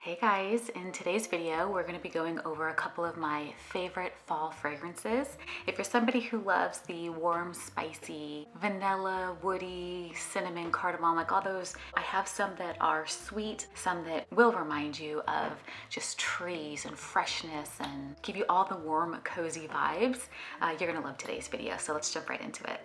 Hey guys, in today's video, we're going to be going over a couple of my favorite fall fragrances. If you're somebody who loves the warm, spicy, vanilla, woody, cinnamon, cardamom, like all those, I have some that are sweet, some that will remind you of just trees and freshness and give you all the warm, cozy vibes. You're going to love today's video, so let's jump right into it.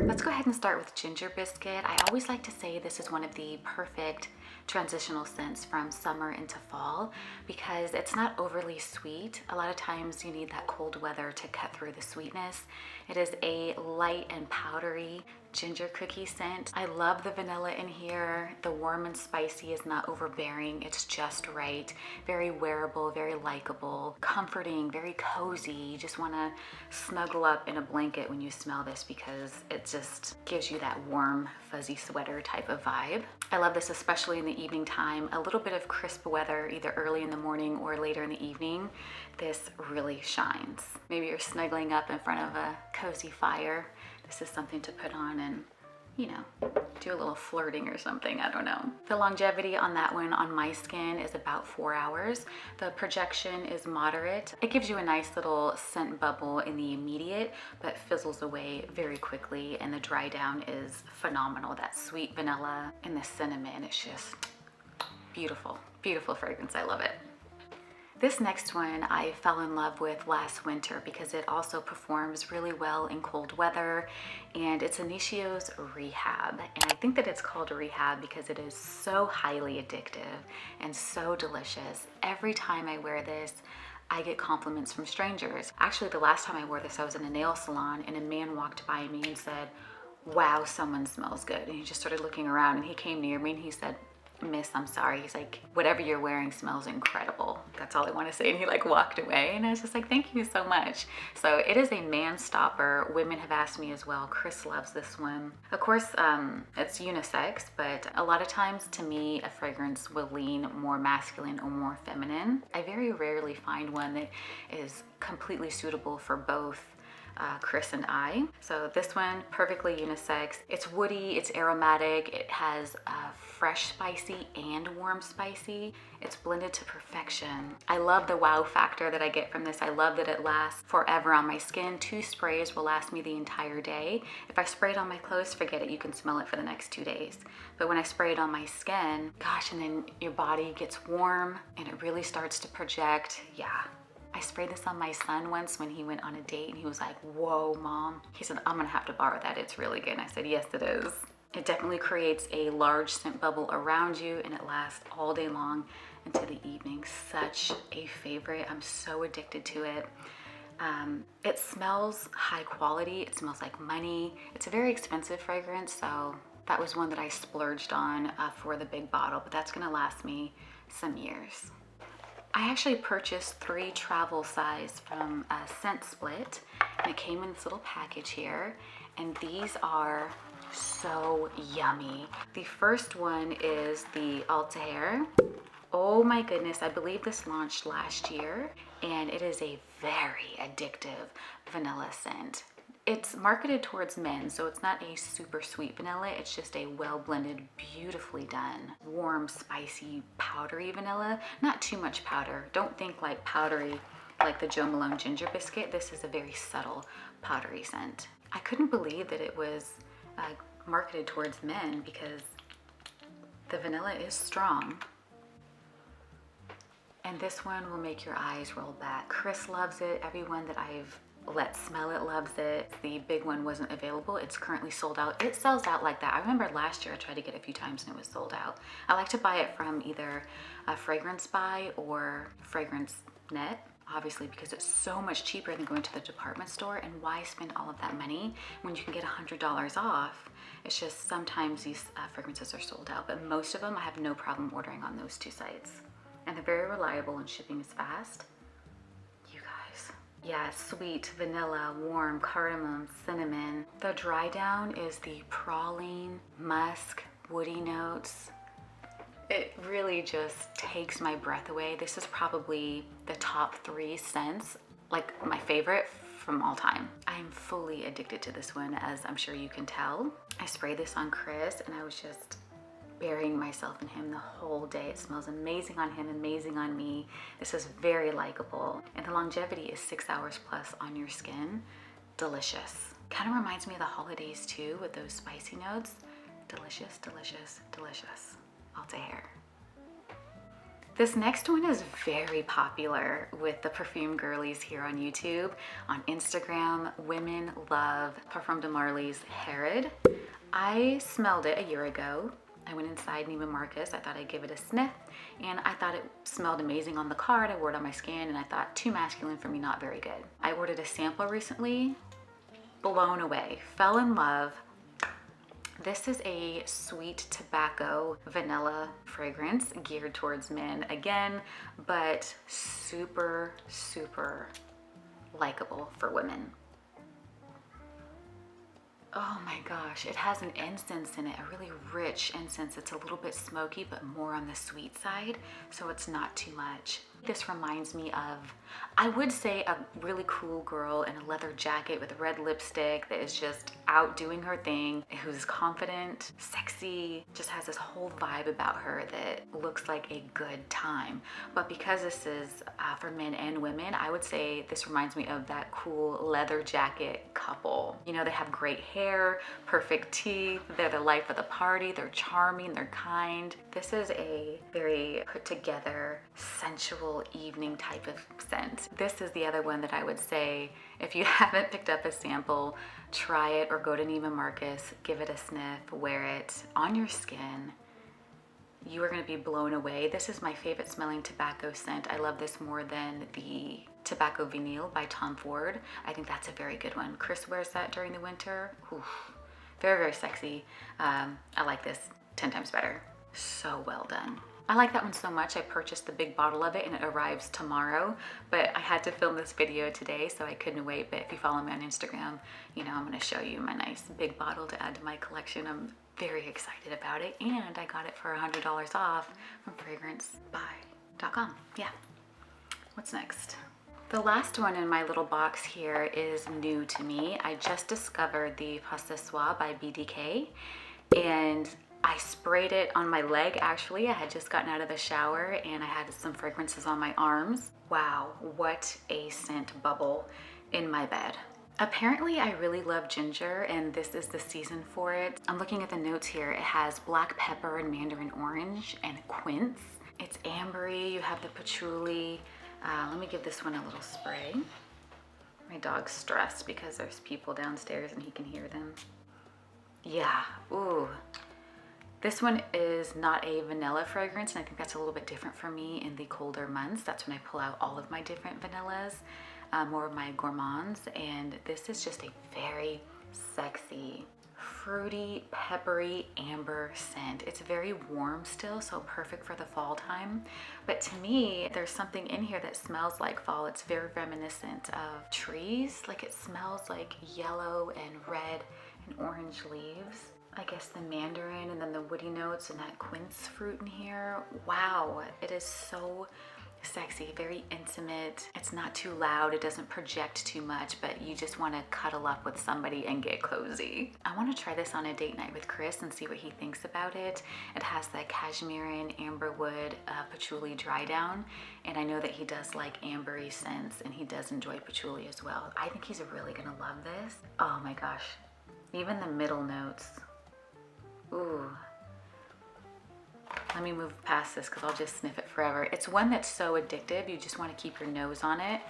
Let's go ahead and start with Ginger Biscuit. I always like to say this is one of the perfect transitional scents from summer into fall because it's not overly sweet. A lot of times you need that cold weather to cut through the sweetness. It is a light and powdery ginger cookie scent. I love the vanilla in here. The warm and spicy is not overbearing. It's just right. Very wearable, very likable, comforting, very cozy. You just want to snuggle up in a blanket when you smell this because it just gives you that warm, fuzzy sweater type of vibe. I love this especially in the evening time. A little bit of crisp weather, either early in the morning or later in the evening. This really shines. Maybe you're snuggling up in front of a cozy fire. This is something to put on and, you know, do a little flirting or something, I don't know. The longevity on that one on my skin is about 4 hours. The projection is moderate. It gives you a nice little scent bubble in the immediate, but fizzles away very quickly, and the dry down is phenomenal. That sweet vanilla and the cinnamon, it's just beautiful, beautiful fragrance, I love it. This next one I fell in love with last winter because it also performs really well in cold weather, and it's Initio's Rehab. And I think that it's called Rehab because it is so highly addictive and so delicious. Every time I wear this, I get compliments from strangers. Actually, the last time I wore this, I was in a nail salon and a man walked by me and said, "Wow, someone smells good." And he just started looking around and he came near me and he said, "Miss, I'm sorry." He's like, "Whatever you're wearing smells incredible." That's all I want to say. And he like walked away and I was just like, "Thank you so much." So it is a man stopper. Women have asked me as well. Chris loves this one. Of course, it's unisex, but a lot of times to me, a fragrance will lean more masculine or more feminine. I very rarely find one that is completely suitable for both Chris and I. So this one, perfectly unisex. It's woody, it's aromatic, it has fresh spicy and warm spicy. It's blended to perfection. I love the wow factor that I get from this. I love that it lasts forever on my skin. 2 sprays will last me the entire day. If I spray it on my clothes, forget it, you can smell it for the next 2 days. But when I spray it on my skin, gosh, and then your body gets warm and it really starts to project, yeah. I sprayed this on my son once when he went on a date and he was like, "Whoa, Mom." He said, "I'm gonna have to borrow that. It's really good." And I said, "Yes, it is." It definitely creates a large scent bubble around you and it lasts all day long into the evening. Such a favorite. I'm so addicted to it. It smells high quality. It smells like money. It's a very expensive fragrance, so that was one that I splurged on for the big bottle, but that's gonna last me some years. I actually purchased 3 travel size from Scentsplit, and it came in this little package here, and these are so yummy. The first one is the Althair. Oh my goodness, I believe this launched last year, and it is a very addictive vanilla scent. It's marketed towards men, so it's not a super sweet vanilla. It's just a well-blended, beautifully done, warm, spicy, powdery vanilla. Not too much powder. Don't think like powdery like the Jo Malone Ginger Biscuit. This is a very subtle, powdery scent. I couldn't believe that it was marketed towards men because the vanilla is strong. And this one will make your eyes roll back. Chris loves it. Everyone that I've let smell it loves it. The big one wasn't available. It's currently sold out. It sells out like that. I remember last year I tried to get it a few times and it was sold out. I like to buy it from either a Fragrance Buy or Fragrance Net, obviously, because it's so much cheaper than going to the department store. And why spend all of that money when you can get $100 off? It's just sometimes these fragrances are sold out, but most of them I have no problem ordering on those 2 sites. And they're very reliable and shipping is fast. Yeah, sweet, vanilla, warm, cardamom, cinnamon. The dry down is the praline, musk, woody notes. It really just takes my breath away. This is probably the top 3 scents, like my favorite from all time. I'm fully addicted to this one, as I'm sure you can tell. I sprayed this on Chris and I was just burying myself in him the whole day. It smells amazing on him, amazing on me. This is very likable. And the longevity is 6 hours plus on your skin. Delicious. Kind of reminds me of the holidays too, with those spicy notes. Delicious, delicious, delicious. Althair. This next one is very popular with the perfume girlies here on YouTube. On Instagram, women love Parfum de Marly's Herod. I smelled it a year ago. I went inside Neiman Marcus. I thought I'd give it a sniff, and I thought it smelled amazing on the card. I wore it on my skin, and I thought too masculine for me, not very good. I ordered a sample recently. Blown away. Fell in love. This is a sweet tobacco vanilla fragrance geared towards men again, but super, super likable for women. Oh my gosh, it has an incense in it, a really rich incense. It's a little bit smoky, but more on the sweet side, so it's not too much. This reminds me of, I would say, a really cool girl in a leather jacket with red lipstick that is just out doing her thing, who's confident, sexy, just has this whole vibe about her that looks like a good time. But because this is for men and women, I would say this reminds me of that cool leather jacket couple. You know, they have great hair, perfect teeth, they're the life of the party, they're charming, they're kind. This is a very put together, sensual evening type of scent. This is the other one that I would say, if you haven't picked up a sample, try it or go to Neiman Marcus, give it a sniff, wear it on your skin. You are going to be blown away. This is my favorite smelling tobacco scent. I love this more than the Tobacco Vinyl by Tom Ford. I think that's a very good one. Chris wears that during the winter. Oof. Very, very sexy. I like this 10 times better. So well done. I like that one so much, I purchased the big bottle of it and it arrives tomorrow, but I had to film this video today, so I couldn't wait. But if you follow me on Instagram, you know I'm gonna show you my nice big bottle to add to my collection. I'm very excited about it, and I got it for $100 off from fragrancebuy.com. Yeah. What's next? The last one in my little box here is new to me. I just discovered the Ce Soir by BDK, and I sprayed it on my leg. Actually, I had just gotten out of the shower and I had some fragrances on my arms. Wow, what a scent bubble in my bed. Apparently I really love ginger, and this is the season for it. I'm looking at the notes here. It has black pepper and mandarin orange and quince. It's ambery, you have the patchouli. Let me give this one a little spray. My dog's stressed because there's people downstairs and he can hear them. Yeah, ooh. This one is not a vanilla fragrance, and I think that's a little bit different for me in the colder months. That's when I pull out all of my different vanillas, more of my gourmands, and this is just a very sexy, fruity, peppery, amber scent. It's very warm still, so perfect for the fall time. But to me, there's something in here that smells like fall. It's very reminiscent of trees. Like it smells like yellow and red and orange leaves. I guess the mandarin and then the woody notes and that quince fruit in here. Wow, it is so sexy, very intimate. It's not too loud, it doesn't project too much, but you just want to cuddle up with somebody and get cozy. I want to try this on a date night with Chris and see what he thinks about it. It has that cashmere and amberwood patchouli dry down, and I know that he does like ambery scents and he does enjoy patchouli as well. I think he's really gonna love this. Oh my gosh, even the middle notes. Ooh. Let me move past this because I'll just sniff it forever. It's one that's so addictive, you just want to keep your nose on it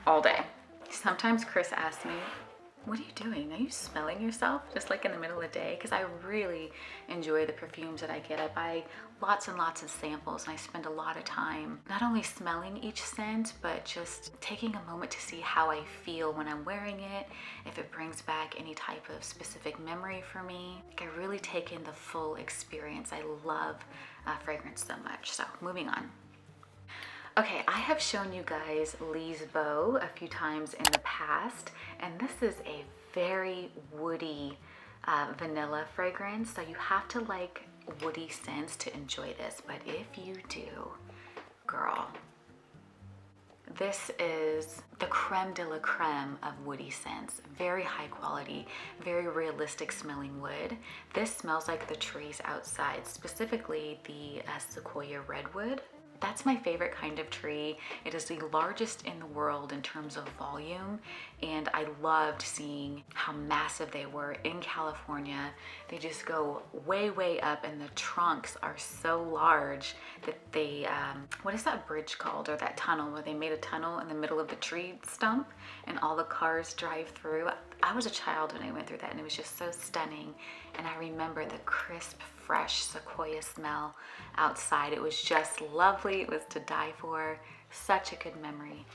all day. Sometimes Chris asks me, what are you doing? Are you smelling yourself? Just like in the middle of the day, because I really enjoy the perfumes that I get. I buy lots and lots of samples, and I spend a lot of time not only smelling each scent, but just taking a moment to see how I feel when I'm wearing it, if it brings back any type of specific memory for me. Like I really take in the full experience. I love fragrance so much. So moving on. Okay, I have shown you guys Liis Bow a few times in the past, and this is a very woody vanilla fragrance, so you have to like woody scents to enjoy this, but if you do, girl, This is the creme de la creme of woody scents. Very high quality, very realistic smelling wood. This smells like the trees outside, specifically the sequoia redwood. That's my favorite kind of tree. It is the largest in the world in terms of volume, and I loved seeing how massive they were in California. They just go way, way up, and the trunks are so large that they, what is that bridge called, or that tunnel where they made a tunnel in the middle of the tree stump and all the cars drive through? I was a child when I went through that, and it was just so stunning. And I remember the crisp, fresh sequoia smell outside. It was just lovely. It was to die for. Such a good memory.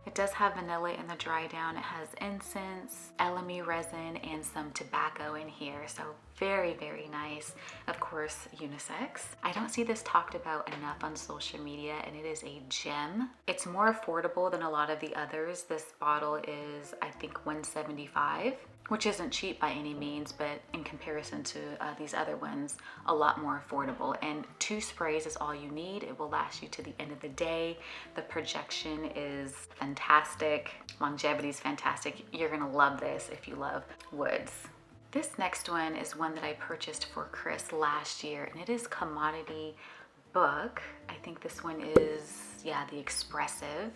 It does have vanilla in the dry down. It has incense, elemi resin, and some tobacco in here. So very, very nice. Of course, unisex. I don't see this talked about enough on social media, and it is a gem. It's more affordable than a lot of the others. This bottle is, I think, $175, which isn't cheap by any means, but in comparison to these other ones, a lot more affordable. And 2 sprays is all you need. It will last you to the end of the day. The projection is fantastic. Longevity is fantastic. You're gonna love this if you love woods. This next one is one that I purchased for Chris last year, and it is Commodity Book. I think this one is, yeah, the Expressive.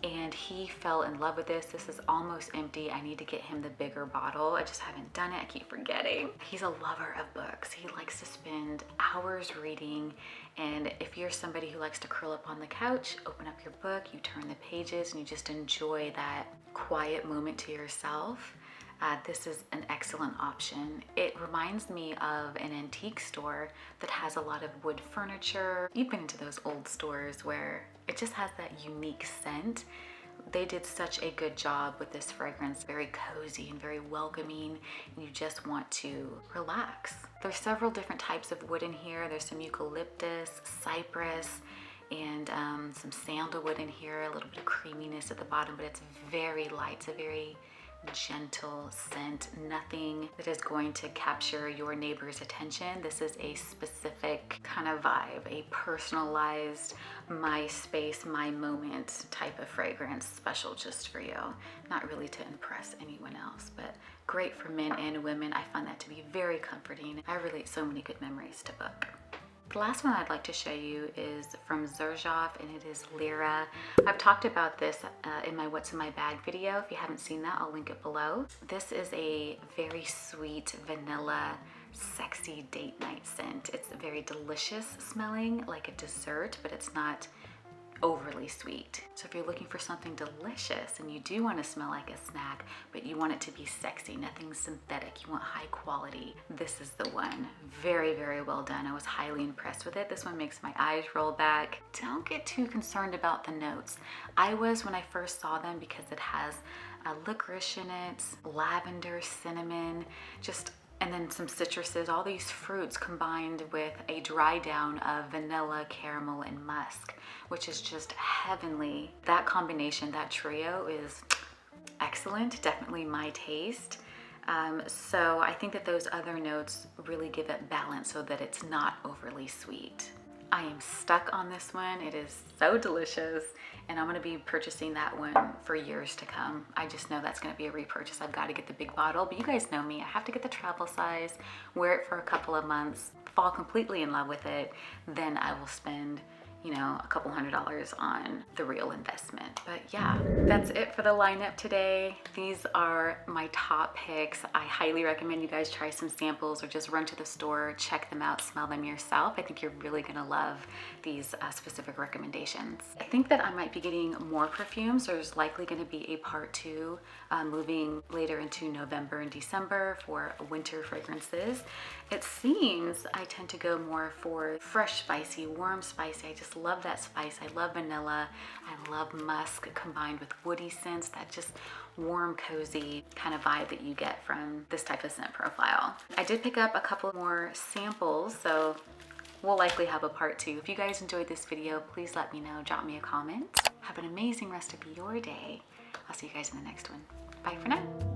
And he fell in love with this. This is almost empty. I need to get him the bigger bottle. I just haven't done it. I keep forgetting. He's a lover of books. He likes to spend hours reading. And if you're somebody who likes to curl up on the couch, open up your book, you turn the pages, and you just enjoy that quiet moment to yourself, this is an excellent option. It reminds me of an antique store that has a lot of wood furniture. You've been into those old stores where it just has that unique scent. They did such a good job with this fragrance. Very cozy and very welcoming, and you just want to relax. There's several different types of wood in here. There's some eucalyptus, cypress, and some sandalwood in here, a little bit of creaminess at the bottom, but it's very light. It's a very gentle scent, nothing that is going to capture your neighbor's attention. This is a specific kind of vibe, a personalized, my space, my moment type of fragrance, special just for you. Not really to impress anyone else, but great for men and women. I find that to be very comforting. I relate so many good memories to book. The last one I'd like to show you is from Zera, and it is Lira. I've talked about this in my What's in My Bag video. If you haven't seen that, I'll link it below. This is a very sweet vanilla, sexy date night scent. It's very delicious smelling, like a dessert, but it's not overly sweet. So if you're looking for something delicious and you do want to smell like a snack, but you want it to be sexy, nothing synthetic, you want high quality, this is the one. Very, very well done. I was highly impressed with it. This one makes my eyes roll back. Don't get too concerned about the notes. I was when I first saw them, because it has licorice in it, lavender, cinnamon, and then some citruses, all these fruits combined with a dry down of vanilla, caramel, and musk, which is just heavenly. That combination, that trio is excellent, definitely my taste. So I think that those other notes really give it balance so that it's not overly sweet. I am stuck on this one. It is so delicious, and I'm gonna be purchasing that one for years to come. I just know that's gonna be a repurchase. I've got to get the big bottle, but you guys know me. I have to get the travel size, wear it for a couple of months, fall completely in love with it, then I will spend, you know, a couple $100s on the real investment. But yeah, that's it for the lineup today. These are my top picks. I highly recommend you guys try some samples or just run to the store, check them out, smell them yourself. I think you're really gonna love these specific recommendations. I think that I might be getting more perfumes. There's likely gonna be a part 2 moving later into November and December for winter fragrances. It seems I tend to go more for fresh, spicy, warm, spicy. I just love that spice. I love vanilla. I love musk combined with woody scents, that just warm, cozy kind of vibe that you get from this type of scent profile. I did pick up a couple more samples, so we'll likely have a part 2. If you guys enjoyed this video, please let me know. Drop me a comment. Have an amazing rest of your day. I'll see you guys in the next one. Bye for now.